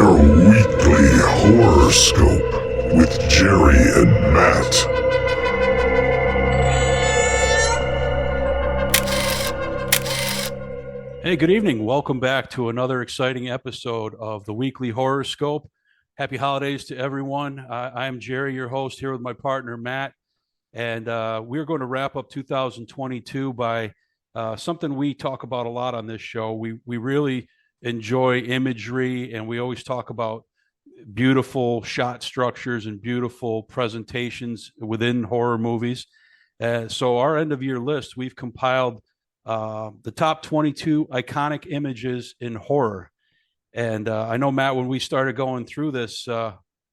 your weekly horoscope with Jerry and Matt. Hey, good evening. Welcome back to another exciting episode of the Weekly Horoscope. Happy holidays to everyone. I am Jerry, your host, here with my partner, Matt. And we're going to wrap up 2022 by something we talk about a lot on this show. We really enjoy imagery, and we always talk about beautiful shot structures and beautiful presentations within horror movies. So our end of year list, we've compiled the top 22 iconic images in horror. And I know, Matt, when we started going through this,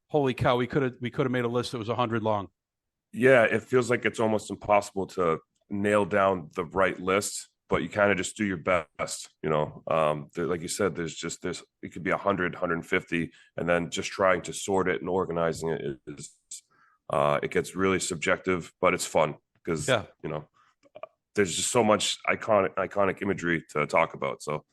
holy cow, we could have made a list that was 100 long. Yeah, it feels like it's almost impossible to nail down the right list, but you kind of just do your best, like you said, there's it could be 100, 150, and then just trying to sort it and organizing it is it gets really subjective, but it's fun because there's just so much iconic imagery to talk about. So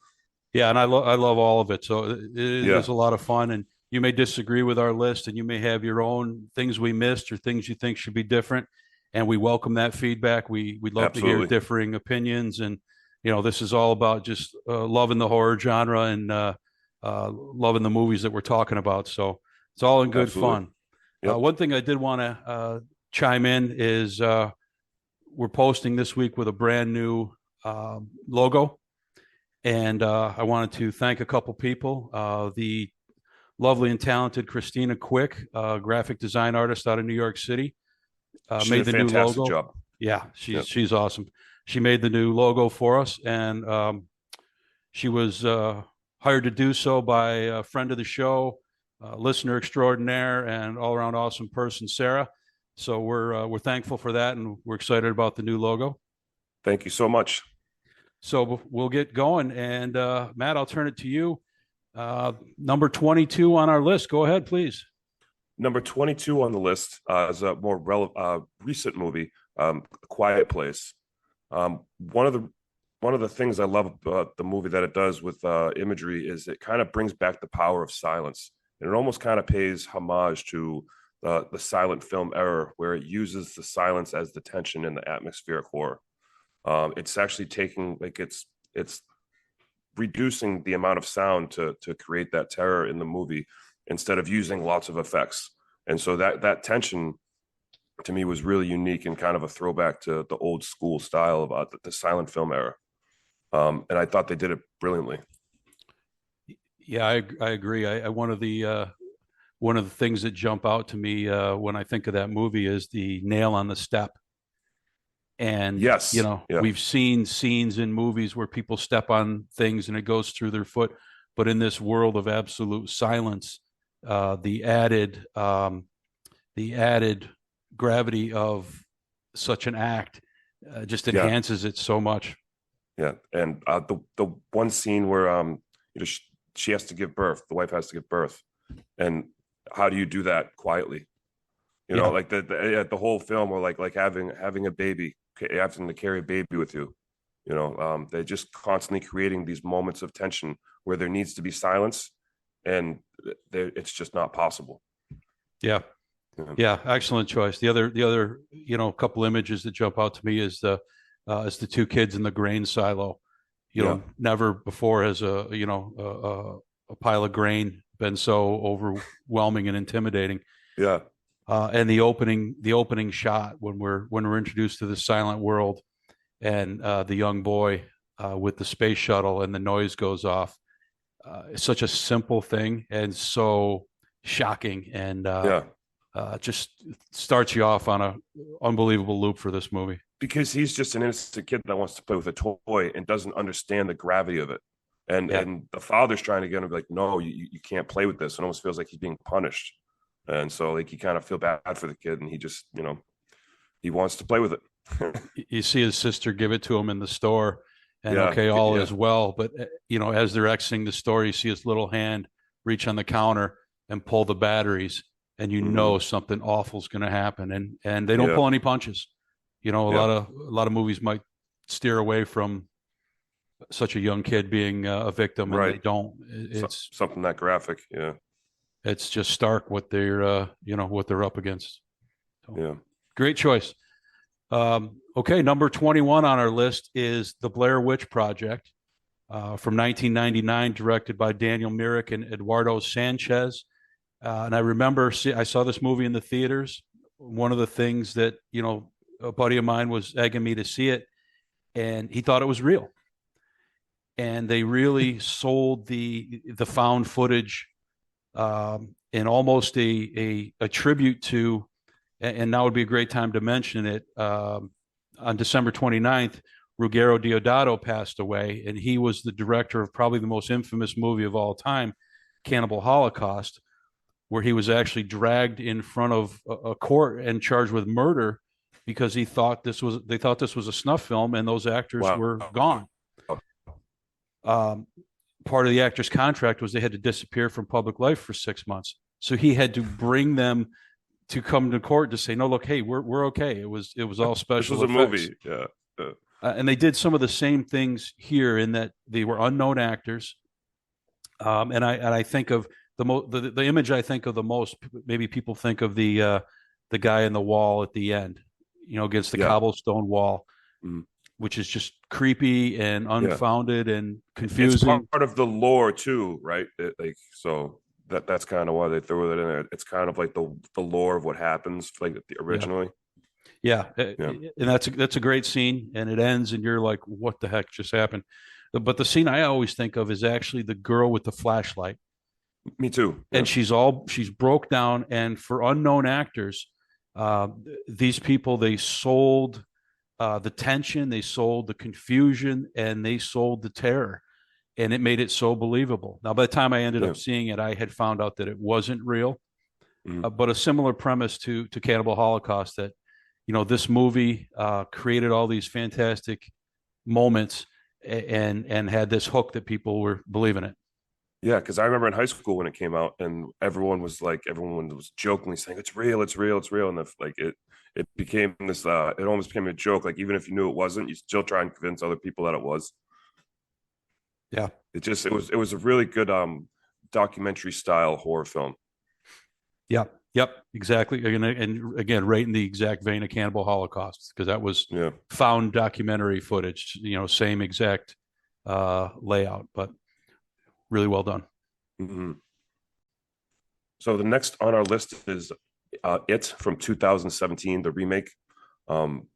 yeah, and I love all of it. So it is a lot of fun, and you may disagree with our list, and you may have your own things we missed or things you think should be different, and we welcome that feedback. We'd love to hear differing opinions, and this is all about just loving the horror genre and loving the movies that we're talking about. So it's all in good fun. Yep. One thing I did want to chime in is we're posting this week with a brand new logo, and I wanted to thank a couple people. The lovely and talented Christina Quick, graphic design artist out of New York City, made the new logo. Job. Yeah, she's awesome. She made the new logo for us, and she was hired to do so by a friend of the show, listener extraordinaire, and all around awesome person, Sarah. So we're thankful for that, and we're excited about the new logo. Thank you so much. So we'll get going, and Matt, I'll turn it to you. Number 22 on our list. Go ahead, please. Number 22 on the list is a more recent movie, A Quiet Place. One of the things I love about the movie that it does with imagery is it kind of brings back the power of silence, and it almost kind of pays homage to the silent film era, where it uses the silence as the tension in the atmospheric horror. It's actually taking it's reducing the amount of sound to create that terror in the movie instead of using lots of effects. And so that tension to me was really unique and kind of a throwback to the old school style of the silent film era. And I thought they did it brilliantly. Yeah, I agree. One of the things that jump out to me when I think of that movie is the nail on the step. And yes, we've seen scenes in movies where people step on things and it goes through their foot, but in this world of absolute silence, the added gravity of such an act just enhances it so much. Yeah, and the one scene where she has to give birth, the wife has to give birth, and how do you do that quietly? Like the whole film, or like having a baby, having to carry a baby with you. They're just constantly creating these moments of tension where there needs to be silence, and it's just not possible. Yeah, excellent choice. The other couple images that jump out to me is the two kids in the grain silo. Never before has a pile of grain been so overwhelming and intimidating. Yeah. And the opening shot when we're introduced to the silent world, and the young boy with the space shuttle, and the noise goes off. It's such a simple thing and so shocking, and just starts you off on an unbelievable loop for this movie. Because he's just an innocent kid that wants to play with a toy and doesn't understand the gravity of it. And the father's trying to get him, like, no, you can't play with this. It almost feels like he's being punished. And so you kind of feel bad for the kid, and he just, he wants to play with it. You see his sister give it to him in the store, and all is well. But, as they're exiting the store, you see his little hand reach on the counter and pull the batteries, and something awful is going to happen. And they don't pull any punches. A lot of movies might steer away from such a young kid being a victim, and right. They don't. It's something that graphic. Yeah. it's just stark what they're what they're up against. So, Yeah. great choice. Okay, number 21 on our list is The Blair Witch Project from 1999, directed by Daniel Myrick and Eduardo Sanchez. And I remember I saw this movie in the theaters. One of the things that, a buddy of mine was egging me to see it, and he thought it was real. And they really sold the found footage in almost a tribute to, and now would be a great time to mention it. On December 29th, Ruggero Deodato passed away, and he was the director of probably the most infamous movie of all time, Cannibal Holocaust, where he was actually dragged in front of a court and charged with murder because they thought this was a snuff film, and those actors were gone. Part of the actor's contract was they had to disappear from public life for 6 months. So he had to bring them to come to court to say, no, look, hey, we're okay. It was all special effects. This was effects. A movie. Yeah. And they did some of the same things here in that they were unknown actors. And I think of the image I think of the most, maybe people think of the guy in the wall at the end, against the cobblestone wall, which is just creepy and unfounded and confusing. It's part of the lore too, right? That's kind of why they threw it in there. It's kind of like the lore of what happens, like originally. Yeah. And that's a great scene, and it ends, and you're like, what the heck just happened? But the scene I always think of is actually the girl with the flashlight. Me too. And she's broke down, and for unknown actors, these people, they sold the tension, they sold the confusion, and they sold the terror, and it made it so believable. Now, by the time I ended up seeing it, I had found out that it wasn't real, but a similar premise to Cannibal Holocaust, that this movie created all these fantastic moments and had this hook that people were believing it. Yeah, because I remember in high school when it came out, and everyone was jokingly saying it's real, and it became this. It almost became a joke. Like, even if you knew it wasn't, you still try and convince other people that it was. Yeah, it was a really good documentary style horror film. Yep, exactly. And again, right in the exact vein of Cannibal Holocaust, because that was found documentary footage. Same exact layout, but really well done. Mm-hmm. So the next on our list is It from 2017, the remake. One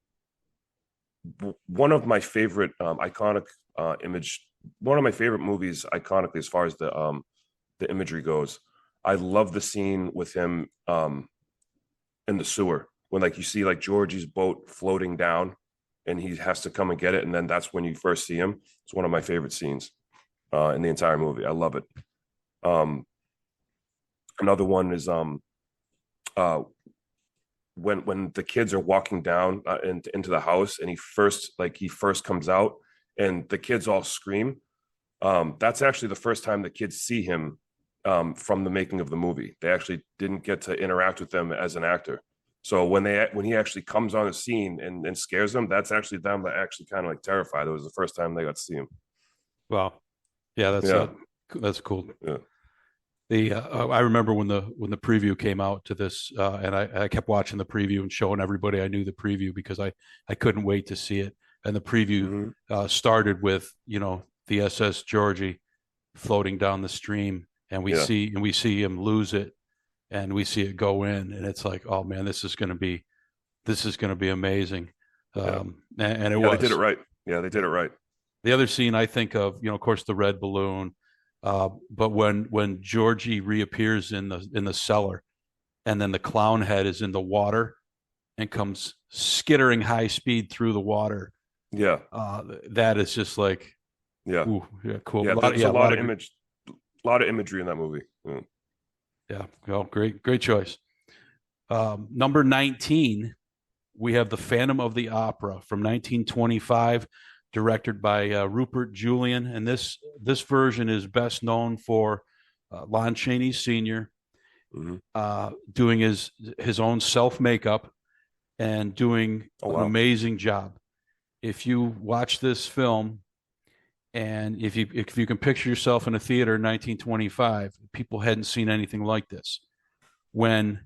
of my favorite iconic one of my favorite movies iconically as far as the imagery goes. I love the scene with him in the sewer when you see Georgie's boat floating down and he has to come and get it, and then that's when you first see him. It's one of my favorite scenes in the entire movie. I love it. Another one is when the kids are walking down into the house, and he first comes out and the kids all scream. That's actually the first time the kids see him from the making of the movie. They actually didn't get to interact with them as an actor. So when he actually comes on the scene and scares them, that's actually them that actually kind of terrified. It was the first time they got to see him. Wow. Yeah, that's cool. Yeah. I remember when the preview came out to this, and I kept watching the preview and showing everybody I knew the preview because I couldn't wait to see it. And the preview started with the SS Georgie floating down the stream, and we see him lose it, and we see it go in, and it's like, oh man, this is going to be amazing. And it was. They did it right. Yeah, they did it right. The other scene I think of, of course, the red balloon. But when Georgie reappears in the cellar, and then the clown head is in the water and comes skittering high speed through the water. Yeah. That is just cool. Yeah, there's a lot of imagery in that movie. Yeah. Well, great choice. Number 19, we have The Phantom of the Opera from 1925. Directed by Rupert Julian, and this version is best known for Lon Chaney Sr. Doing his own self makeup and doing an amazing job. If you watch this film, And if you can picture yourself in a theater in 1925, people hadn't seen anything like this. When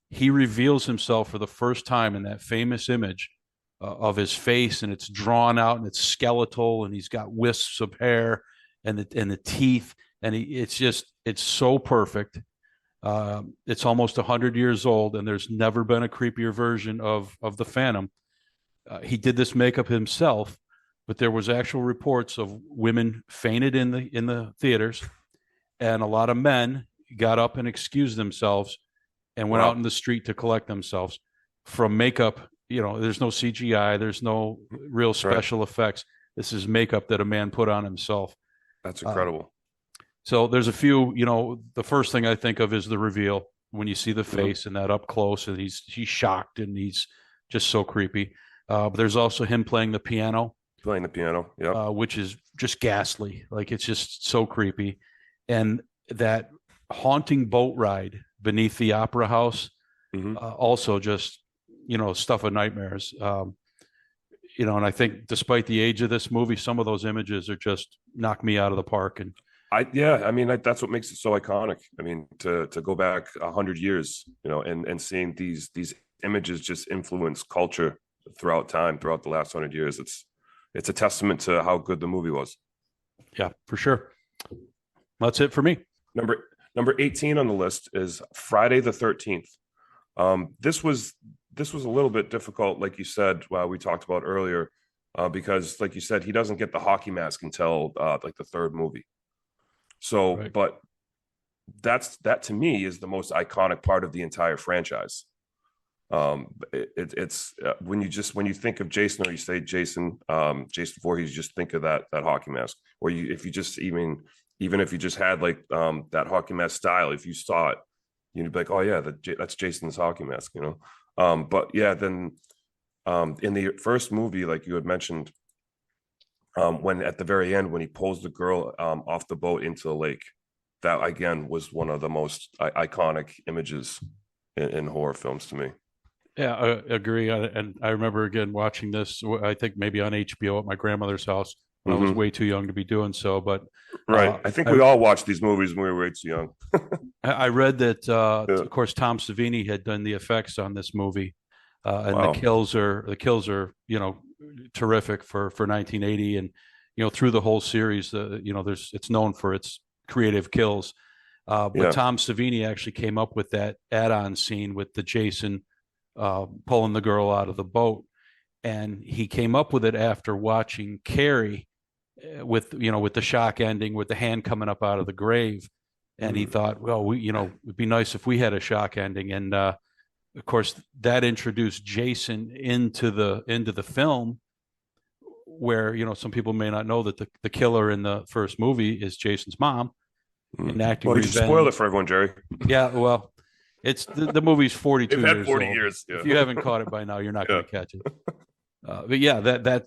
he reveals himself for the first time in that famous image of his face, and it's drawn out and it's skeletal, and he's got wisps of hair and the teeth, and it's so perfect. It's almost 100 years old, and there's never been a creepier version of the Phantom. He did this makeup himself, but there was actual reports of women fainted in the theaters, and a lot of men got up and excused themselves and went out in the street to collect themselves from makeup. There's no CGI, there's no real special effects. This is makeup that a man put on himself. That's incredible. So there's a few, the first thing I think of is the reveal when you see the face and that up close, and he's shocked and he's just so creepy. But there's also him playing the piano. Yeah. Which is just ghastly. Like, it's just so creepy. And that haunting boat ride beneath the opera house, also just, stuff of nightmares. And I think despite the age of this movie, some of those images are just knock me out of the park. And that's what makes it so iconic. I mean, to go back 100 years, and seeing these images just influence culture throughout the last 100 years. It's a testament to how good the movie was. Yeah, for sure. That's it for me. Number 18 on the list is Friday the 13th. This was a little bit difficult, like you said, we talked about earlier, because, like you said, he doesn't get the hockey mask until like the third movie. So, right. But that to me is the most iconic part of the entire franchise. It's when you think of Jason, or you say Jason Voorhees, just think of that hockey mask. Or if you just even if you just had like that hockey mask style, if you saw it, you'd be like, oh yeah, that's Jason's hockey mask, But yeah, then in the first movie, like you had mentioned, when at the very end, when he pulls the girl off the boat into the lake, that again was one of the most iconic images in horror films to me. Yeah, I agree. And I remember again watching this, I think maybe on HBO at my grandmother's house when I was way too young to be doing so. But right, I think we all watched these movies when we were way too young. I read that, of course, Tom Savini had done the effects on this movie, and wow. the kills are terrific for 1980, and through the whole series, it's known for its creative kills. But Tom Savini actually came up with that add-on scene with the Jason pulling the girl out of the boat, and he came up with it after watching Carrie with the shock ending with the hand coming up out of the grave, and he thought, well, it'd be nice if we had a shock ending, and of course that introduced Jason into the film, where some people may not know that the killer in the first movie is Jason's mom, enacting revenge. You spoiled it for everyone, Jerry. Yeah, well, it's the movie's 42 years 40 old. years. Yeah. If you haven't caught it by now, you're not going to catch it. But yeah,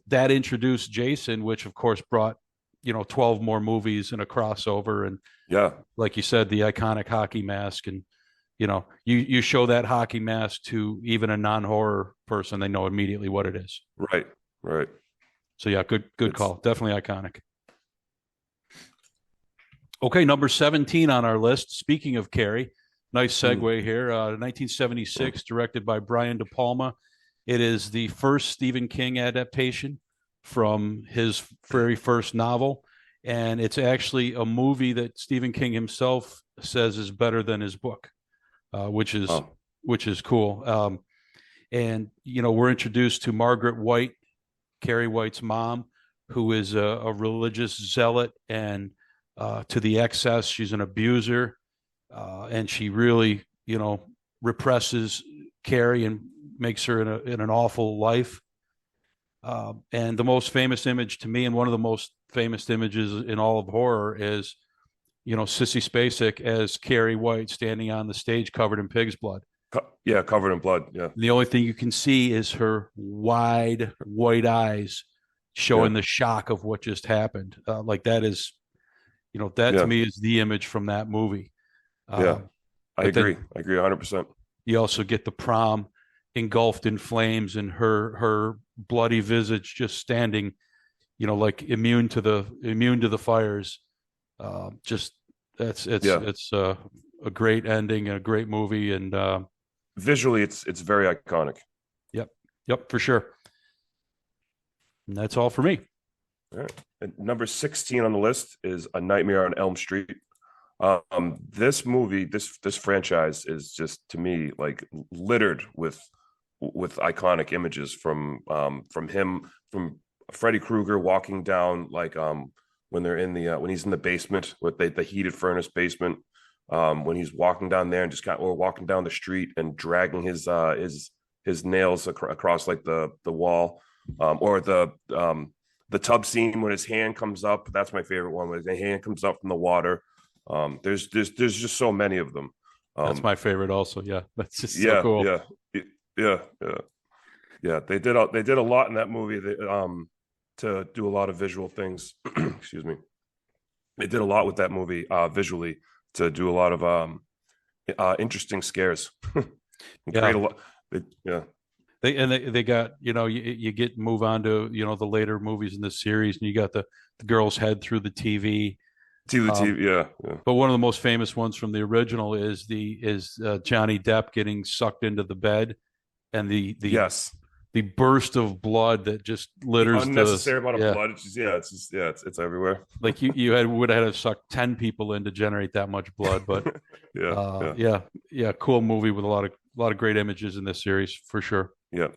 that introduced Jason, which of course brought 12 more movies and a crossover, and like you said, the iconic hockey mask, and you show that hockey mask to even a non-horror person, they know immediately what it is. Right. So yeah, good call. Definitely iconic. Okay, number 17 on our list. Speaking of Carrie, nice segue here. 1976, directed by Brian De Palma. It is the first Stephen King adaptation from his very first novel, and it's actually a movie that Stephen King himself says is better than his book, which is cool. And we're introduced to Margaret White, Carrie White's mom, who is a religious zealot, and to the excess, she's an abuser, and she really, represses Carrie and makes her in an awful life. And the most famous image to me, and one of the most famous images in all of horror, is Sissy Spacek as Carrie White standing on the stage covered in pig's blood. Covered in blood. Yeah. The only thing you can see is her wide white eyes showing the shock of what just happened. Like that is, to me is the image from that movie. I agree 100%. You also get the prom engulfed in flames and her bloody visage just standing, like immune to the fires. Just it's a great ending and a great movie, and visually it's very iconic. Yep, for sure. And that's all for me. All right. And number 16 on the list is A Nightmare on Elm Street. This movie, this franchise is just, to me, like littered with iconic images from Freddy Krueger walking down, like when they're in the when he's in the basement with the heated furnace basement, when he's walking down there and or walking down the street and dragging his nails across like the wall, or the tub scene when his hand comes up. That's my favorite one, when his hand comes up from the water. There's just so many of them. That's my favorite also. Yeah, that's just so cool. Yeah. They did a lot in that movie to do a lot of visual things. Excuse me. They did a lot with that movie visually to do a lot of interesting scares. Create a lot. They got, you move on to the later movies in this series, and you got the girl's head through the TV. Yeah. But one of the most famous ones from the original is Johnny Depp getting sucked into the bed, and the burst of blood that just litters unnecessary amount of blood. It's everywhere. Like you would have had to suck 10 people in to generate that much blood. But cool movie with a lot of great images in this series for sure. Yeah.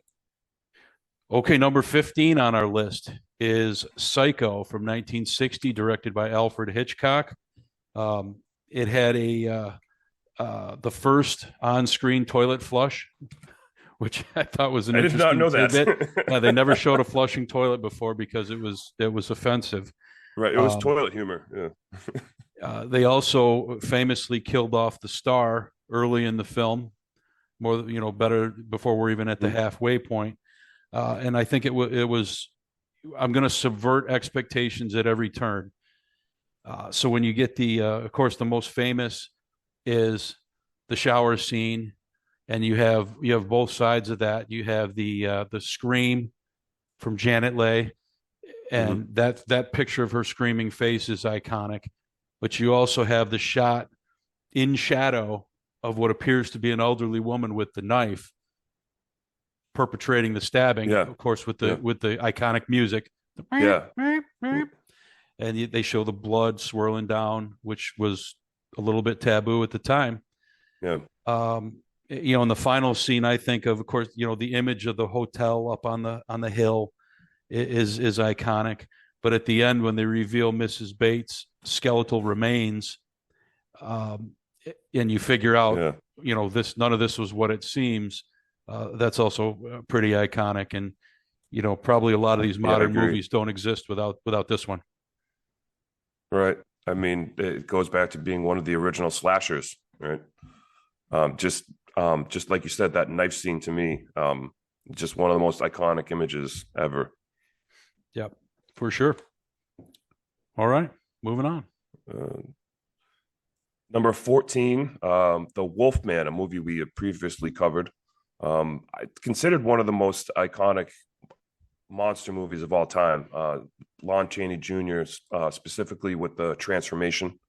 Okay, number 15 on our list is Psycho from 1960, directed by Alfred Hitchcock. It had the first on-screen toilet flush, which I thought was an interesting tidbit. I did not know that. They never showed a flushing toilet before because it was offensive. Right, it was toilet humor. Yeah. They also famously killed off the star early in the film, better before we're even at the halfway point. And I think it was. I'm going to subvert expectations at every turn. So when you get of course, the most famous is the shower scene, and you have both sides of that. You have the scream from Janet Leigh, and that picture of her screaming face is iconic. But you also have the shot in shadow of what appears to be an elderly woman with the knife perpetrating the stabbing, of course, with the iconic music. And they show the blood swirling down, which was a little bit taboo at the time. Yeah. In the final scene, I think of course, the image of the hotel up on the hill is iconic. But at the end, when they reveal Mrs. Bates' skeletal remains, and you figure out, none of this was what it seems. That's also pretty iconic, and probably a lot of these modern movies don't exist without this one. Right. I mean, it goes back to being one of the original slashers, right? Just like you said, that knife scene to me, just one of the most iconic images ever. Yep, for sure. All right, moving on. Number 14, The Wolfman, a movie we had previously covered. I considered one of the most iconic monster movies of all time. Lon Chaney Jr. Specifically with the transformation.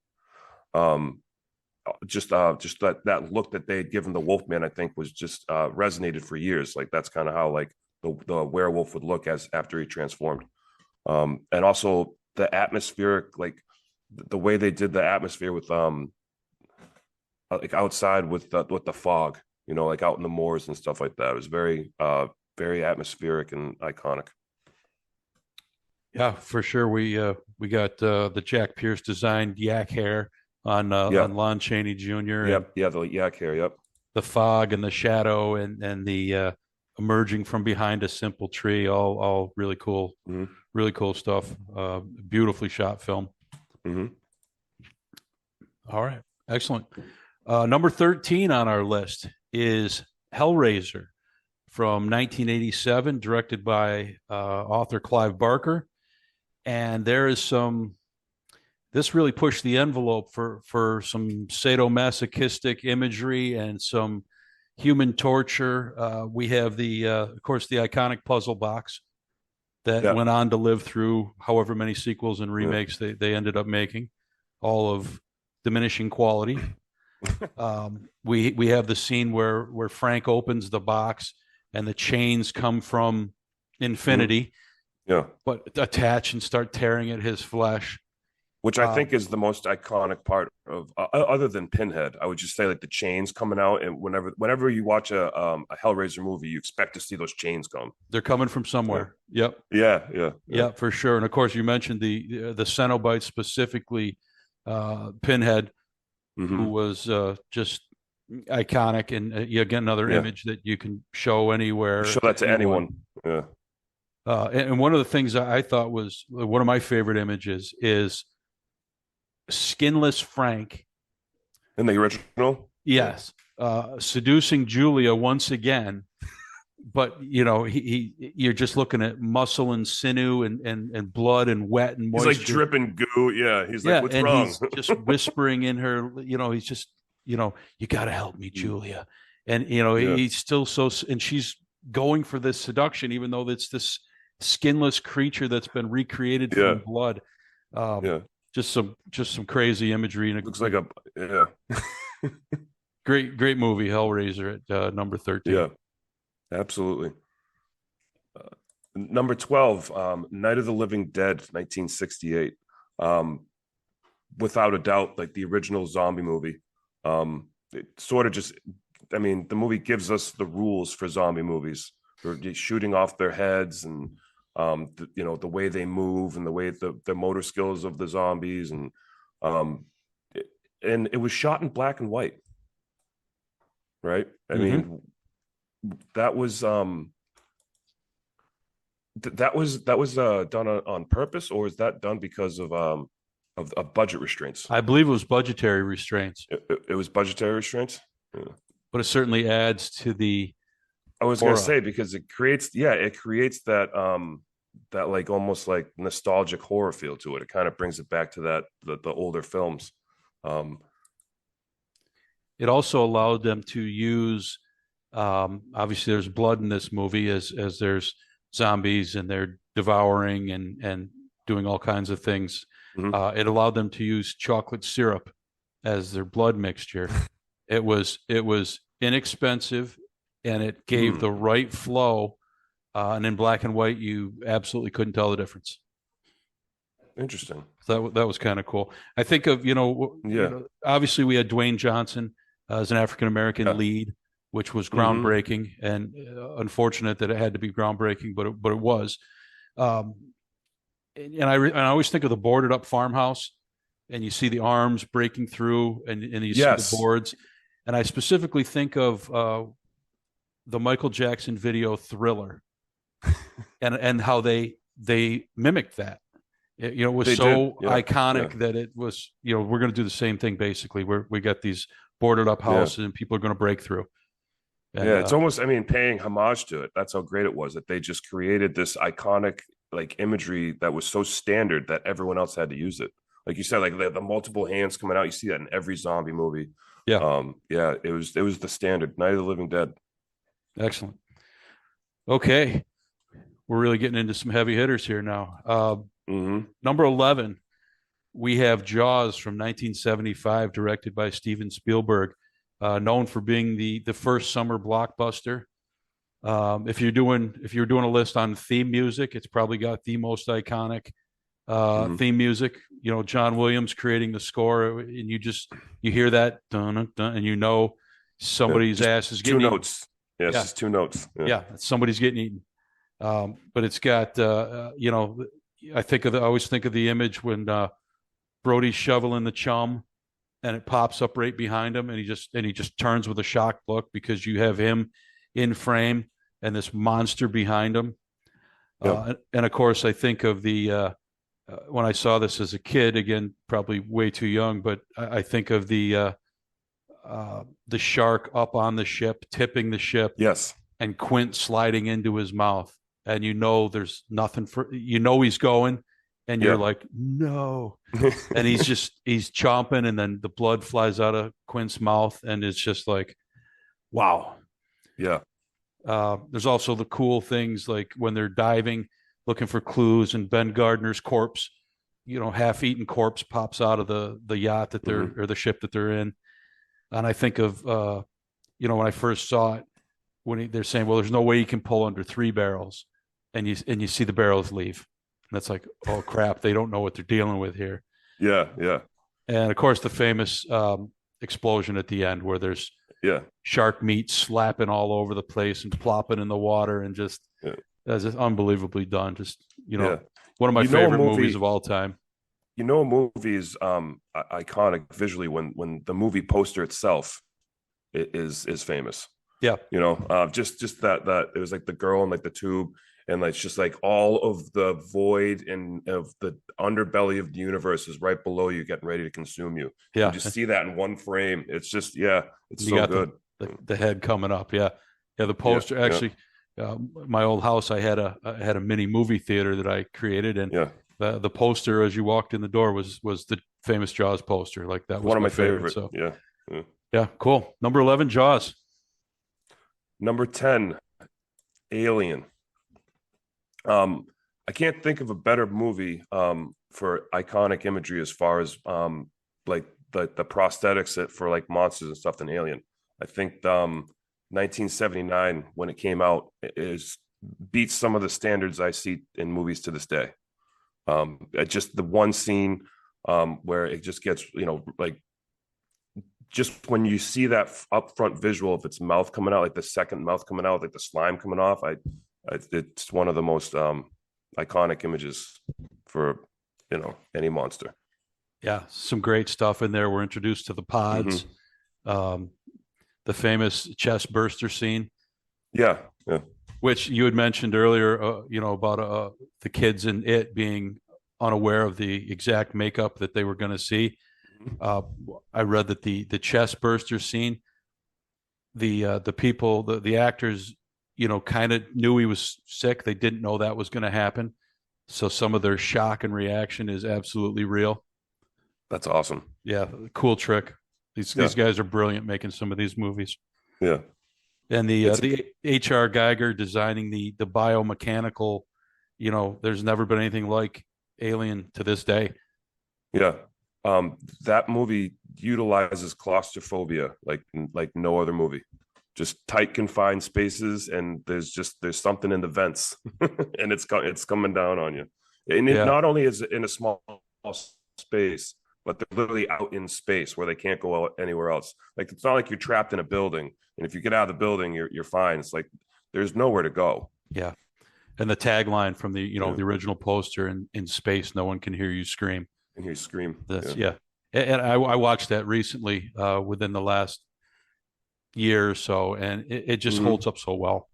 Just that look that they had given the Wolfman, I think, was just resonated for years. Like that's kind of how like the werewolf would look after he transformed. And also the atmospheric, like the way they did the atmosphere with like outside with the fog. Like out in the moors and stuff like that. It was very, very atmospheric and iconic. Yeah, for sure. We got the Jack Pierce designed yak hair on Lon Chaney Jr. Yep, the yak hair. Yep. The fog and the shadow and the emerging from behind a simple tree. All really cool, really cool stuff. Beautifully shot film. Mm-hmm. All right, excellent. Number 13 on our list is Hellraiser from 1987, directed by author Clive Barker. And there is this really pushed the envelope for some sadomasochistic imagery and some human torture. We have of course, the iconic puzzle box that Yeah. went on to live through however many sequels and remakes they ended up making, all of diminishing quality. We have the scene where Frank opens the box and the chains come from infinity, Yeah. but attach and start tearing at his flesh. Which I think is the most iconic part of, other than Pinhead. I would just say like the chains coming out, and whenever you watch a Hellraiser movie, you expect to see those chains come. They're coming from somewhere. Yep. Yeah, for sure. And of course, you mentioned the Cenobite, specifically Pinhead, who was just iconic, and you get another image that you can show anywhere. Show that to anyone. Yeah. And one of the things I thought was one of my favorite images is skinless Frank in the original. Yes. Seducing Julia once again, but you're just looking at muscle and sinew and blood and wet and moisture. He's like dripping goo. Yeah. He's like, what's wrong? He's just whispering in her, he's just, you got to help me, Julia. And, he's still and she's going for this seduction, even though it's this skinless creature that's been recreated from blood. Just some crazy imagery, and it looks like great movie, Hellraiser at number 13. Yeah, absolutely. Number 12, Night of the Living Dead, 1968. Without a doubt, like the original zombie movie. It sort of just, the movie gives us the rules for zombie movies. They're shooting off their heads, and the way they move, and the way the motor skills of the zombies, and it was shot in black and white, right? I mean, that was done on purpose, or is that done because of budget restraints? I believe it was budgetary restraints. It was budgetary restraints, but it certainly adds to the. I was going to say, because it creates that that like almost like nostalgic horror feel to it. It kind of brings it back to the older films. It also allowed them to use, obviously there's blood in this movie as there's zombies and they're devouring and doing all kinds of things. It allowed them to use chocolate syrup as their blood mixture. It was inexpensive, and it gave the right flow. And in black and white, you absolutely couldn't tell the difference. Interesting. So that was kind of cool. I think of, obviously we had Dwayne Johnson as an African-American lead, which was groundbreaking, and unfortunate that it had to be groundbreaking, but it was. And I always think of the boarded up farmhouse, and you see the arms breaking through, and you see the boards. And I specifically think of the Michael Jackson video Thriller, and how they mimicked that. It was iconic that it was, we're going to do the same thing. Basically, we got these boarded up houses and people are going to break through. And, it's almost, paying homage to it. That's how great it was that they just created this iconic like imagery that was so standard that everyone else had to use it. Like you said, like the multiple hands coming out, you see that in every zombie movie. It was the standard. Night of the Living Dead. Excellent. Okay, we're really getting into some heavy hitters here now. Number 11, we have Jaws from 1975, directed by Steven Spielberg, known for being the first summer blockbuster. If you're doing a list on theme music, it's probably got the most iconic theme music. John Williams creating the score, and you hear that dun, dun, dun, and somebody's ass is getting 2 notes. Yes, it's 2 notes. Somebody's getting eaten. But it's got I always think of the image when Brody's shoveling the chum, and it pops up right behind him, and he just turns with a shocked look, because you have him in frame and this monster behind him. And of course, I think of the when I saw this as a kid, again, probably way too young, but I think of the shark up on the ship, tipping the ship. Yes. And Quint sliding into his mouth. And there's nothing he's going, and you're like, no. And he's chomping, and then the blood flies out of Quint's mouth, and it's just like, wow. Yeah. There's also the cool things like when they're diving, looking for clues, and Ben Gardner's corpse, half-eaten corpse pops out of the yacht that they're or the ship that they're in. And I think of when I first saw it, when they're saying, well, there's no way you can pull under 3 barrels, and you see the barrels leave, and that's like, oh crap, they don't know what they're dealing with here. Yeah, yeah. And of course the famous explosion at the end where there's shark meat slapping all over the place and plopping in the water, and just that's just unbelievably done. Just one of my favorite movies of all time. A movie is iconic visually when the movie poster itself is famous. Yeah. Just that it was like the girl in like the tube, and like, it's just like all of the void and of the underbelly of the universe is right below you, getting ready to consume you. Yeah. You just see that in one frame. It's just, it's so good. The head coming up. Yeah. Yeah. The poster actually, my old house, I had a mini movie theater that I created, and the poster as you walked in the door was the famous Jaws poster. Like, that was one of my favorite. So Yeah. Cool. Number 11, Jaws. Number 10, Alien. I can't think of a better movie for iconic imagery as far as like the prosthetics for like monsters and stuff than Alien. I think 1979, when it came out, beats some of the standards I see in movies to this day. Just the one scene where it just gets, like, just when you see that upfront visual of its mouth coming out, like the second mouth coming out, like the slime coming off, it's one of the most iconic images for any monster. Yeah, some great stuff in there. We're introduced to the pods, the famous chest burster scene. Yeah. Which you had mentioned earlier, about the kids in it being unaware of the exact makeup that they were going to see. I read that the chest burster scene, the people, the actors, kind of knew he was sick. They didn't know that was going to happen. So some of their shock and reaction is absolutely real. That's awesome. Yeah. Cool trick. These guys are brilliant making some of these movies. Yeah. And the H.R. Geiger designing the biomechanical, there's never been anything like Alien to this day. Yeah. That movie utilizes claustrophobia like no other movie. Just tight confined spaces, and there's something in the vents and it's coming down on you. And it not only is it in a small space, but they're literally out in space where they can't go anywhere else. Like, it's not like you're trapped in a building, and if you get out of the building, you're fine. It's like there's nowhere to go. Yeah. And the tagline from the the original poster, in space, no one can hear you scream. And you scream. And I watched that recently within the last year or so, and it just holds up so well.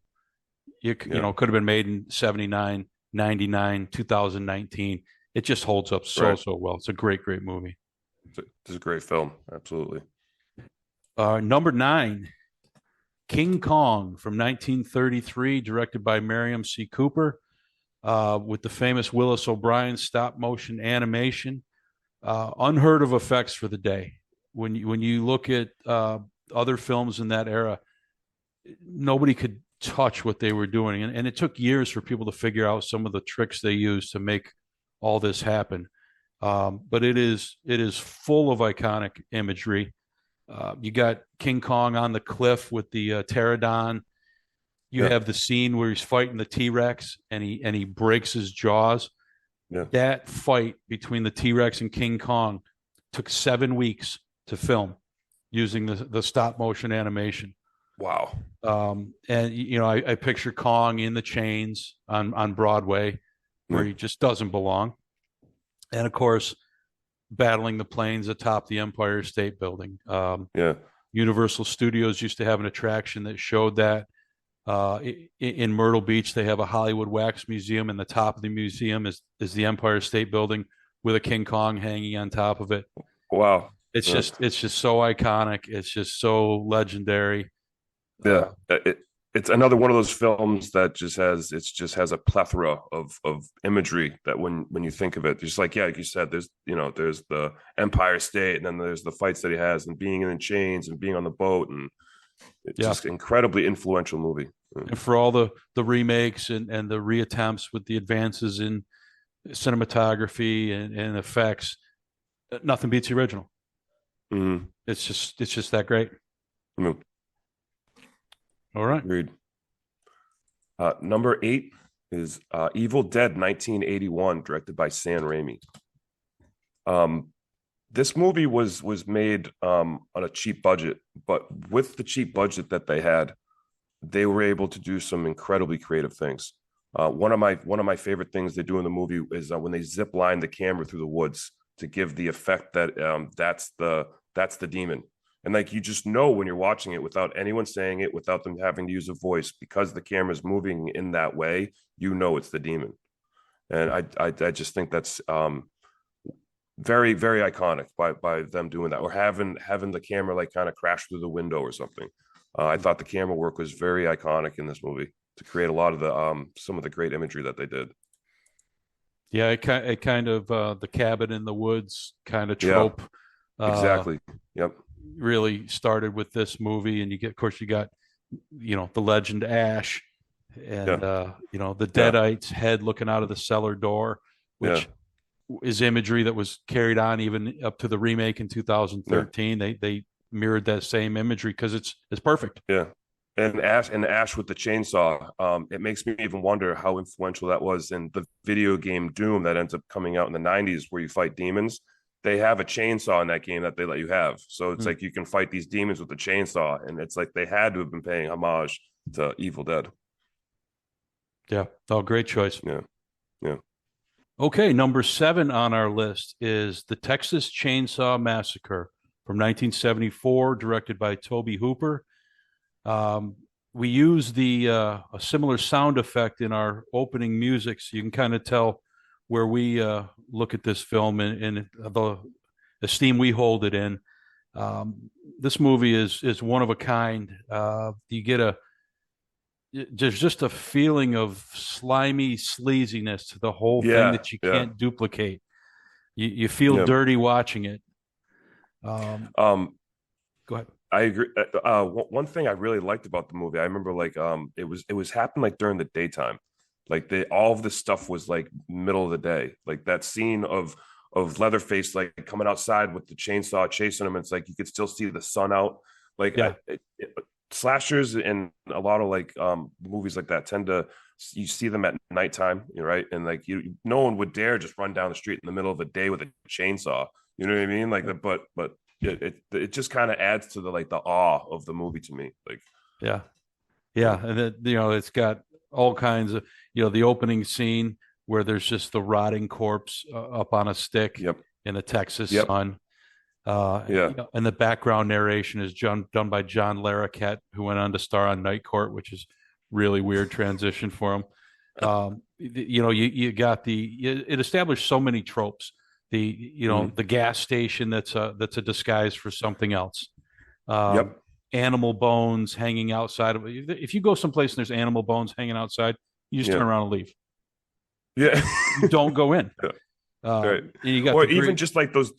Could have been made in 79, 99, 2019. It just holds up so well. It's a great movie. It's a great film. Absolutely. Number 9, King Kong from 1933, directed by Miriam C. Cooper, with the famous Willis O'Brien stop motion animation. Unheard of effects for the day. When you look at other films in that era, nobody could touch what they were doing, and it took years for people to figure out some of the tricks they used to make all this happen. But it is full of iconic imagery. You got King Kong on the cliff with the pterodon. You have the scene where he's fighting the T-Rex and he breaks his jaws. Yeah. That fight between the T-Rex and King Kong took 7 weeks to film using the stop motion animation. Wow. And I picture Kong in the chains on Broadway, where he just doesn't belong. And of course, battling the planes atop the Empire State Building. Universal Studios used to have an attraction that showed that. In Myrtle Beach, they have a Hollywood Wax Museum, and the top of the museum is the Empire State Building with a King Kong hanging on top of it. Wow. It's just so iconic. It's just so legendary. Yeah. It's another one of those films that just has a plethora of imagery that when you think of it, just like you said, there's the Empire State, and then there's the fights that he has, and being in the chains and being on the boat, and It's just incredibly influential movie. And for all the remakes and the reattempts with the advances in cinematography and effects, nothing beats the original. Mm-hmm. It's just that great. Mm-hmm. All right. Agreed. Number 8 is Evil Dead 1981, directed by Sam Raimi. This movie was made on a cheap budget, but with the cheap budget that they had, they were able to do some incredibly creative things. One of my favorite things they do in the movie is when they zip line the camera through the woods to give the effect that that's the demon. And like, you just know when you're watching it without anyone saying it, without them having to use a voice, because the camera's moving in that way, you know it's the demon. And I just think that's very, very iconic by them doing that, or having the camera like kind of crash through the window or something. I thought the camera work was very iconic in this movie to create a lot of the some of the great imagery that they did. Yeah, it kind of the cabin in the woods kind of trope. Exactly. Yep. Really started with this movie, and of course you got the legend Ash, and the Deadite's head looking out of the cellar door, which is imagery that was carried on even up to the remake in 2013. They mirrored that same imagery because it's perfect. Yeah. And Ash with the chainsaw, it makes me even wonder how influential that was in the video game Doom that ends up coming out in the 90s, where you fight demons. They have a chainsaw in that game that they let you have. So it's like you can fight these demons with a chainsaw, and it's like they had to have been paying homage to Evil Dead. Yeah. Oh, great choice. Yeah. Yeah. Okay, number 7 on our list is The Texas Chainsaw Massacre from 1974, directed by Tobe Hooper. We use a similar sound effect in our opening music, so you can kind of tell where we look at this film and the esteem we hold it in. This movie is one of a kind. You get there's just a feeling of slimy sleaziness to the whole thing that you can't duplicate. You feel dirty watching it. Go ahead. I agree. One thing I really liked about the movie, I remember like it was happening like during the daytime. Like all of this stuff was like middle of the day. Like that scene of Leatherface like coming outside with the chainsaw chasing him. It's like you could still see the sun out. Like slashers and a lot of like movies like that you see them at nighttime, right? And like no one would dare just run down the street in the middle of the day with a chainsaw. You know what I mean? Like but it just kind of adds to the awe of the movie to me. Like and then it's got all kinds of the opening scene where there's just the rotting corpse up on a stick in the Texas sun. And the background narration is done by John Larroquette, who went on to star on Night Court, which is really weird transition for him. You got it established so many tropes. The gas station that's a disguise for something else. Animal bones hanging outside of it. If you go someplace and there's animal bones hanging outside, you just turn around and leave. Yeah. You don't go in. Right. You got even just like those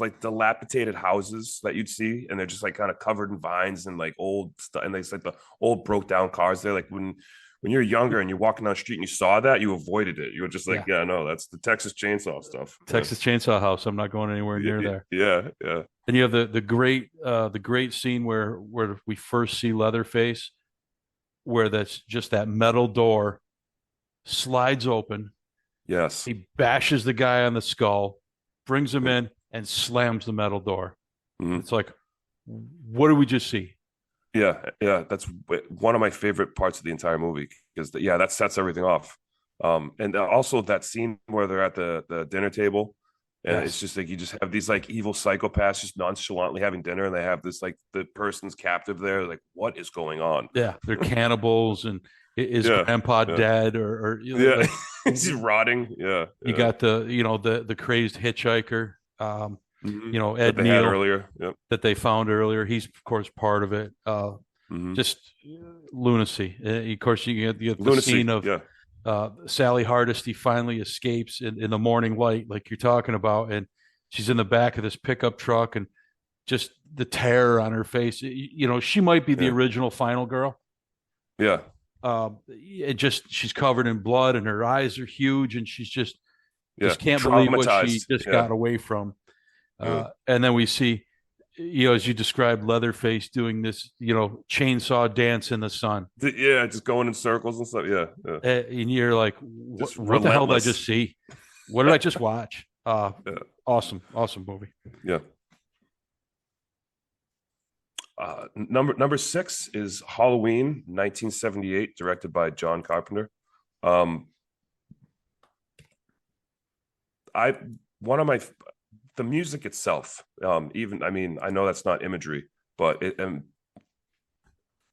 like dilapidated houses that you'd see, and they're just like kind of covered in vines and like old stuff, and it's like the old broke down cars. They're like when you're younger and you're walking down the street and you saw that, you avoided it. You were just like, no, that's the Texas Chainsaw stuff. Texas Chainsaw House. I'm not going anywhere near there. Yeah. And you have the great scene where we first see Leatherface, where that's just that metal door slides open. Yes. He bashes the guy on the skull, brings him in, and slams the metal door. Mm-hmm. It's like, what did we just see? Yeah. That's one of my favorite parts of the entire movie, because that sets everything off. And also that scene where they're at the dinner table, and it's just like you just have these like evil psychopaths just nonchalantly having dinner, and they have this like the person's captive there. Like, what is going on? Yeah, they're cannibals, and is grandpa dead or like, is he rotting? You got the crazed hitchhiker. Ed that they Neal had earlier, that they found earlier. He's of course part of it. Just lunacy. Of course, you get the scene of Sally Hardesty finally escapes in the morning light, like you're talking about, and she's in the back of this pickup truck, and just the terror on her face. You know, she might be the original final girl. Yeah. She's covered in blood and her eyes are huge, and she's just can't believe what she just got away from. And then we see, you know, as you described, Leatherface doing this, you know, chainsaw dance in the sun. Yeah, just going in circles and stuff. Yeah. And you're like, what the hell did I just see? What did I just watch? Awesome movie. Yeah. Number 6 is Halloween, 1978, directed by John Carpenter. The music itself, even, I mean, I know that's not imagery, but the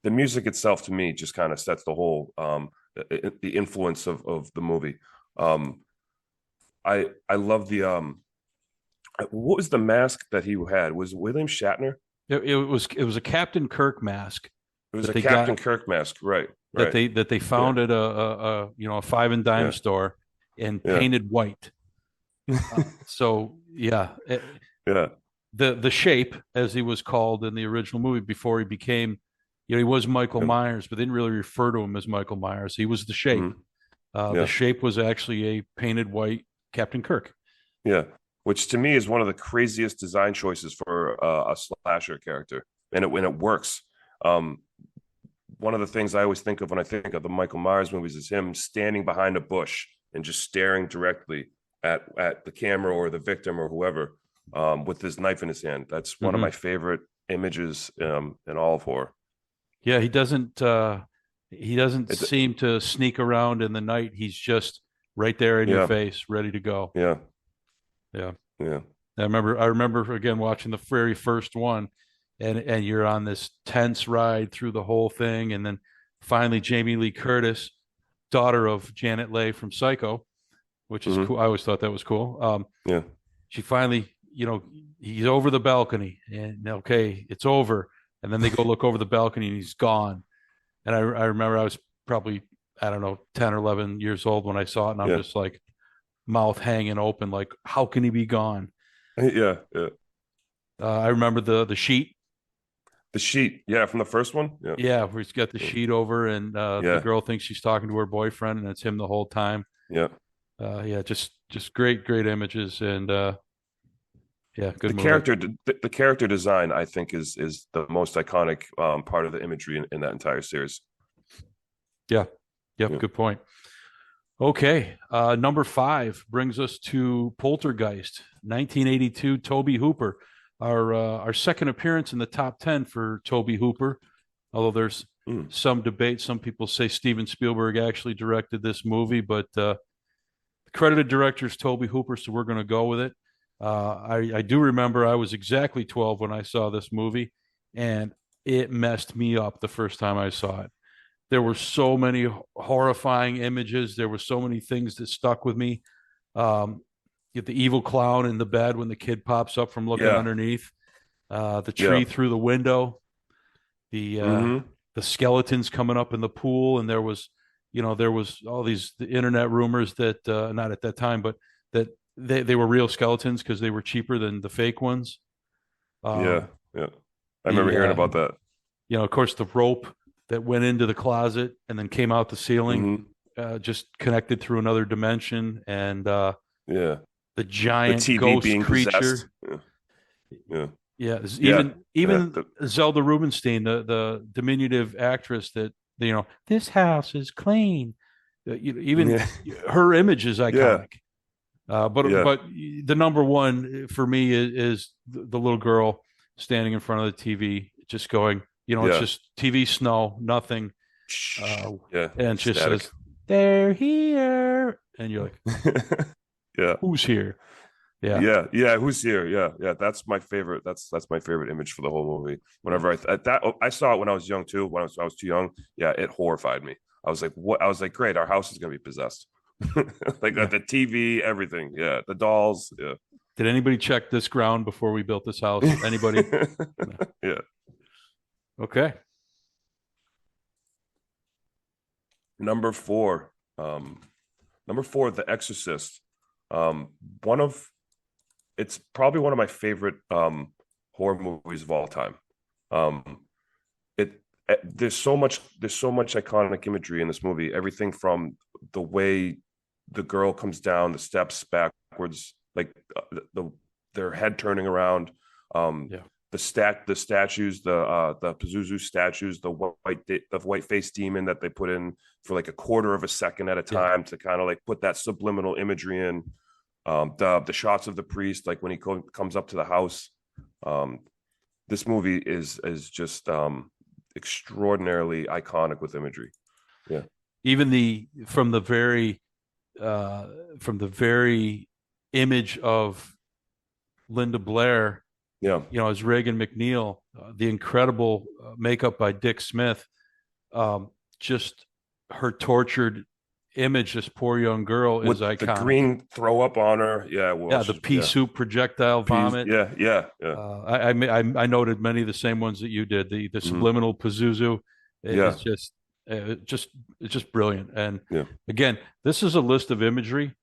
music itself to me just kind of sets the whole the influence of the movie. I love the what was the mask that he had? Was it William Shatner? It was a Captain Kirk mask. It was a Captain Kirk mask, right? That they found at a you know, a 5 and dime store and painted white. So the Shape, as he was called in the original movie before he became, you know, he was Michael Myers, but they didn't really refer to him as Michael Myers. He was the Shape. The Shape was actually a painted white Captain Kirk. Yeah. Which to me is one of the craziest design choices for a slasher character, and it works. One of the things I always think of when I think of the Michael Myers movies is him standing behind a bush and just staring directly at the camera or the victim or whoever, with his knife in his hand. That's one of my favorite images in all of horror. Yeah, he doesn't seem to sneak around in the night. He's just right there in your face, ready to go. Yeah. I remember again watching the very first one, and you're on this tense ride through the whole thing, and then finally Jamie Lee Curtis, daughter of Janet Leigh from Psycho, which is cool. I always thought that was cool. She finally, you know, he's over the balcony, and okay, it's over, and then they go look over the balcony, and he's gone. And I remember I was probably, I don't know, 10 or 11 years old when I saw it, and I'm just like, mouth hanging open, like, how can he be gone? I remember the sheet. The sheet, from the first one. Where he's got the sheet over, and the girl thinks she's talking to her boyfriend, and it's him the whole time. Just great images, and good movie. The character design, I think, is the most iconic part of the imagery in that entire series. Good point. Okay, number 5 brings us to Poltergeist, 1982, Tobe Hooper. Our second appearance in the top 10 for Tobe Hooper, although there's some debate. Some people say Steven Spielberg actually directed this movie, but the credited director is Tobe Hooper, so we're going to go with it. I do remember I was exactly 12 when I saw this movie, and it messed me up the first time I saw it. There were so many horrifying images. There were so many things that stuck with me. You get the evil clown in the bed when the kid pops up from looking underneath. The tree through the window. The skeletons coming up in the pool, and there was all these internet rumors that not at that time, but that they were real skeletons because they were cheaper than the fake ones. I remember hearing about that. You know, of course, the rope that went into the closet and then came out the ceiling, just connected through another dimension, and the giant ghost creature. Even Zelda Rubinstein, the diminutive actress that, you know, this house is clean. Her image is iconic. But the number one for me is the little girl standing in front of the TV, just going, you know, it's just TV snow, nothing. And it just says, "They're here," and you're like, who's here? Who's here? That's my favorite. That's my favorite image for the whole movie. Whenever I saw it when I was young too. When I was too young, it horrified me. I was like, what? I was like, great, our house is gonna be possessed. Like the TV, everything. The dolls. Did anybody check this ground before we built this house? Anybody? No. Okay. Number 4, The Exorcist. It's probably one of my favorite horror movies of all time. It there's so much iconic imagery in this movie. Everything from the way the girl comes down the steps backwards, like their head turning around. The statues, the Pazuzu statues, the white face demon that they put in for like a quarter of a second at a time to kind of like put that subliminal imagery in. The shots of the priest, like when he comes up to the house. This movie is just extraordinarily iconic with imagery. Yeah. Even from the very image of Linda Blair, as Reagan McNeil, the incredible makeup by Dick Smith, just her tortured image, this poor young girl, with is iconic. The green throw up on her, the pea soup projectile vomit. I noted many of the same ones that you did. The subliminal Pazuzu. It's just brilliant. And again, this is a list of imagery.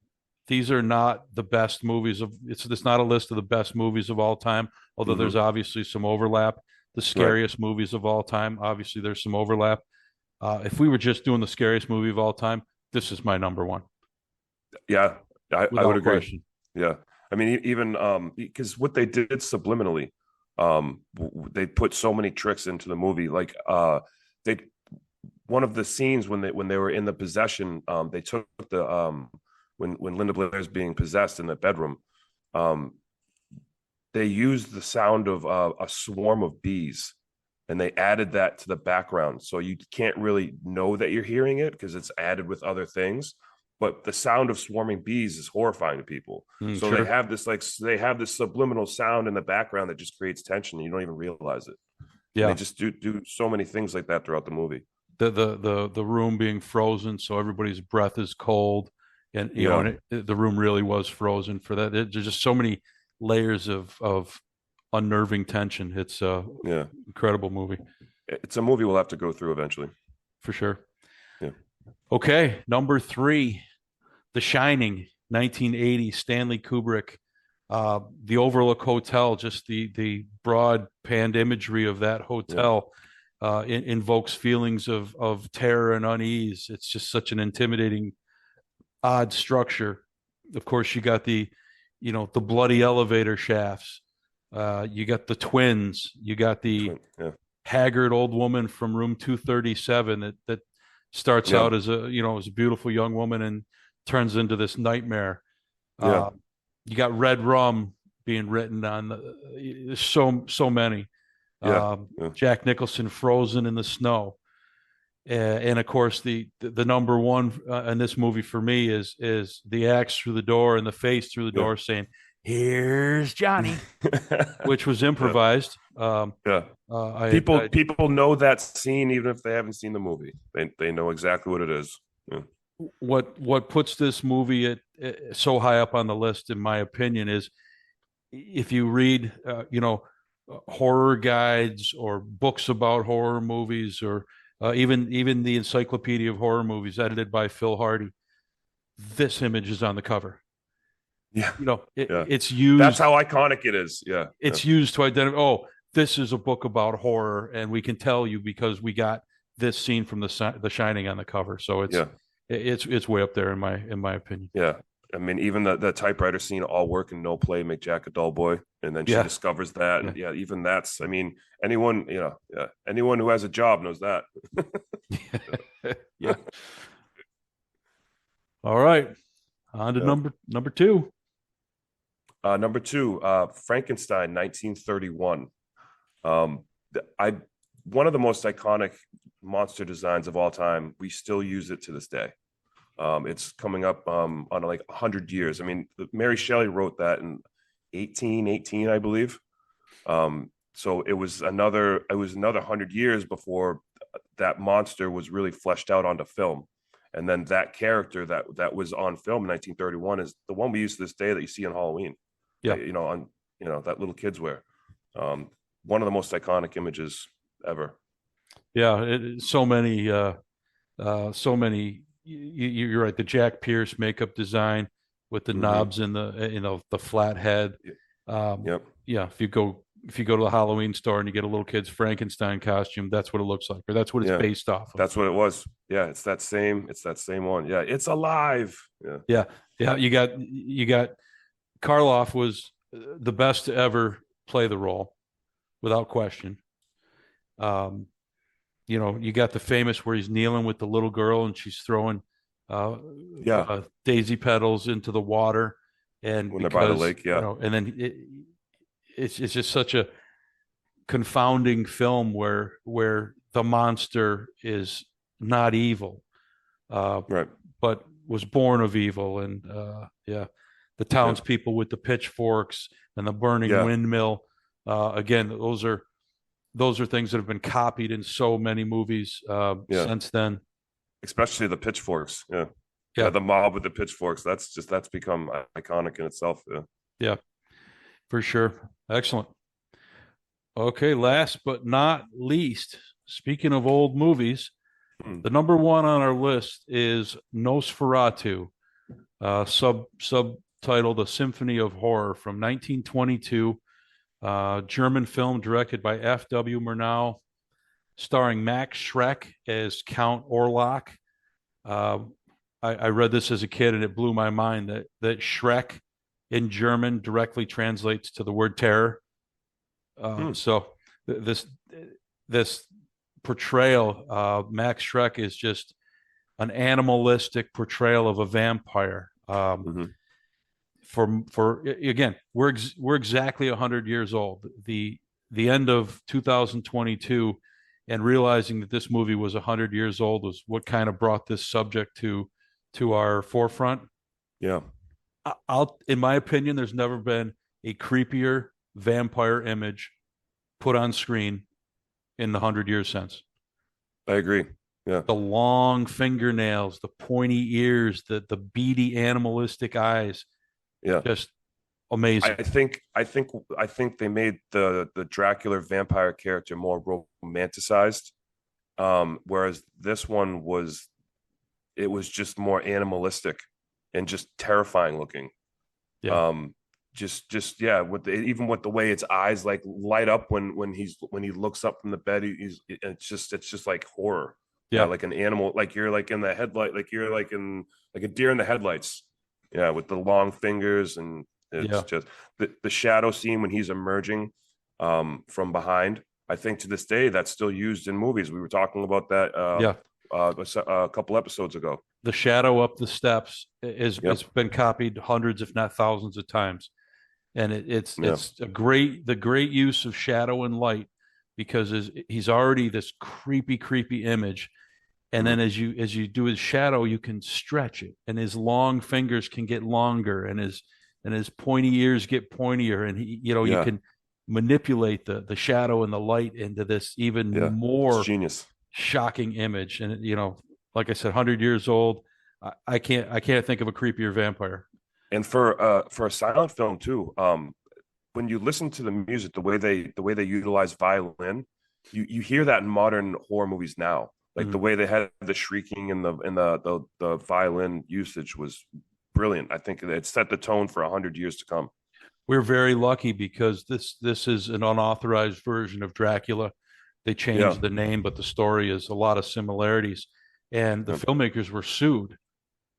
These are not the best movies it's not a list of the best movies of all time, although there's obviously some overlap. The scariest movies of all time, obviously there's some overlap. If we were just doing the scariest movie of all time, this is my number one. Yeah, I would agree. Question. Yeah. I mean, even because what they did subliminally, they put so many tricks into the movie. Like one of the scenes when they were in the possession, they took when Linda Blair is being possessed in the bedroom, they used the sound of a swarm of bees, and they added that to the background, so you can't really know that you're hearing it because it's added with other things. But the sound of swarming bees is horrifying to people. So they have this subliminal sound in the background that just creates tension, and you don't even realize it. Yeah, and they just do so many things like that throughout the movie. The room being frozen, so everybody's breath is cold. And the room really was frozen for that. There's just so many layers of unnerving tension. It's incredible movie. It's a movie we'll have to go through eventually, for sure. Yeah. Okay, number 3, The Shining, 1980, Stanley Kubrick. The Overlook Hotel, just the broad panned imagery of that hotel invokes feelings of terror and unease. It's just such an intimidating, odd structure. Of course, you got the bloody elevator shafts. You got the twins. You got the haggard old woman from room 237 that starts out as a beautiful young woman and turns into this nightmare. You got red rum being written on so many. Jack Nicholson frozen in the snow. And of course, the number one in this movie for me is the axe through the door and the face through the door saying, "Here's Johnny," which was improvised. People know that scene even if they haven't seen the movie. They know exactly what it is. Yeah. What puts this movie so high up on the list, in my opinion, is if you read horror guides or books about horror movies, or even the Encyclopedia of Horror Movies edited by Phil Hardy, this image is on the cover. It's used. That's how iconic it is. It's used to identify, this is a book about horror, and we can tell you because we got this scene from the Shining on the cover. So it's way up there in my opinion. Yeah. I mean, even the typewriter scene, all work and no play make Jack a dull boy. And then she discovers that. And even that's, I mean, anyone who has a job knows that. Yeah. All right. On to number 2. Number 2, Frankenstein, 1931. One of the most iconic monster designs of all time. We still use it to this day. It's coming up on like 100 years. I mean, Mary Shelley wrote that in 1818, I believe. So it was another 100 years before that monster was really fleshed out onto film. And then that character that was on film in 1931 is the one we use to this day that you see on Halloween. Yeah, that little kids wear. One of the most iconic images ever. Yeah, so many. You're right. The Jack Pierce makeup design with the knobs and the flat head. Yeah. If you go if you go to the Halloween store and you get a little kid's Frankenstein costume, that's what it looks like, or that's what it's based off of. That's what it was. Yeah, it's that same one. Yeah, it's alive. Yeah. You got Karloff was the best to ever play the role, without question. You got the famous where he's kneeling with the little girl and she's throwing daisy petals into the water, and when they're by the lake, and then it's just such a confounding film where the monster is not evil, right, but was born of evil, and the townspeople with the pitchforks and the burning windmill. Again, those are things that have been copied in so many movies since then. Especially the pitchforks. Yeah, the mob with the pitchforks. That's become iconic in itself. Yeah, for sure. Excellent. Okay, last but not least, speaking of old movies, the number one on our list is Nosferatu, subtitled A Symphony of Horror, from 1922. German film directed by F.W. Murnau, starring Max Schreck as Count Orlok. I read this as a kid and it blew my mind that Schreck in German directly translates to the word terror. So this portrayal, Max Schreck is just an animalistic portrayal of a vampire. For again, we're exactly 100 years old. The end of 2022, and realizing that this movie was 100 years old was what kind of brought this subject to our forefront. Yeah, in my opinion, there's never been a creepier vampire image put on screen in the 100 years since. I agree. Yeah, the long fingernails, the pointy ears, the beady animalistic eyes. Yeah, just amazing. I think they made the Dracula vampire character more romanticized, whereas this one was just more animalistic and just terrifying looking. Yeah. Even with the way its eyes like light up when he looks up from the bed, it's just like horror. Yeah, like an animal, like you're like in the headlight, like you're like in like a deer in the headlights. Yeah, with the long fingers, and it's just the shadow scene when he's emerging from behind. I think to this day that's still used in movies. We were talking about that a couple episodes ago. The shadow up the steps it's been copied hundreds, if not thousands, of times, and it's the great use of shadow and light, because he's already this creepy image. And then as you do his shadow, you can stretch it, and his long fingers can get longer, and his pointy ears get pointier, and you can manipulate the shadow and the light into this even more genius, shocking image. And like I said, 100 years old. I can't think of a creepier vampire. And for a silent film too, when you listen to the music, the way they utilize violin, you hear that in modern horror movies now. Like the way they had the shrieking and the violin usage was brilliant. I think it set the tone for 100 years to come. We're very lucky because this is an unauthorized version of Dracula. They changed the name, but the story is a lot of similarities. And the filmmakers were sued,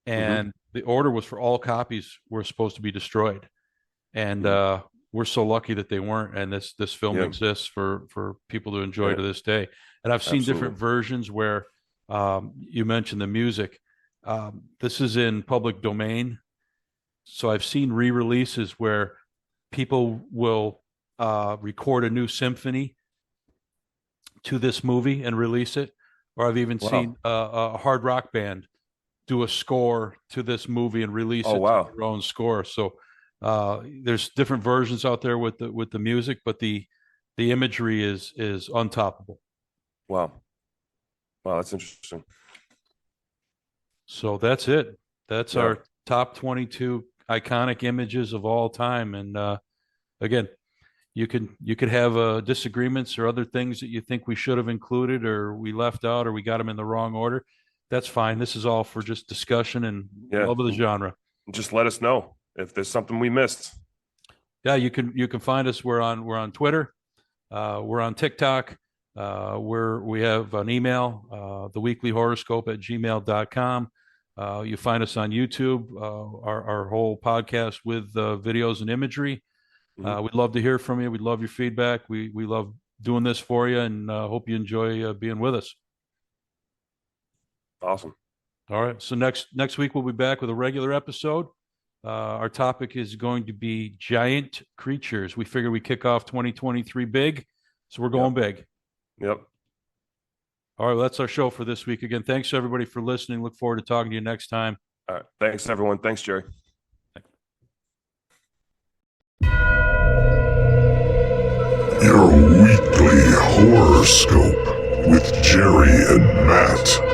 and the order was for all copies were supposed to be destroyed. And we're so lucky that they weren't. And this film exists for people to enjoy to this day. And I've seen different versions where you mentioned the music. This is in public domain. So I've seen re-releases where people will record a new symphony to this movie and release it. Or I've even seen a hard rock band do a score to this movie and release to their own score. So there's different versions out there with the music, but the imagery is untoppable. Wow, that's interesting. So that's it. That's our top 22 iconic images of all time. And again, you could have disagreements or other things that you think we should have included or we left out or we got them in the wrong order. That's fine. This is all for just discussion and love of the genre. Just let us know if there's something we missed. Yeah, you can find us. We're on Twitter. We're on TikTok. We have an email, theweeklyhoroscope@gmail.com. You find us on YouTube, our whole podcast with videos and imagery. We'd love to hear from you. We'd love your feedback. We love doing this for you, and hope you enjoy being with us. Awesome. All right. So next week we'll be back with a regular episode. Our topic is going to be giant creatures. We figure we kick off 2023 big, so we're going big. Yep. All right, well, that's our show for this week. Again, thanks everybody for listening. Look forward to talking to you next time. All right. Thanks, everyone. Thanks, Jerry. Your weekly horoscope with Jerry and Matt.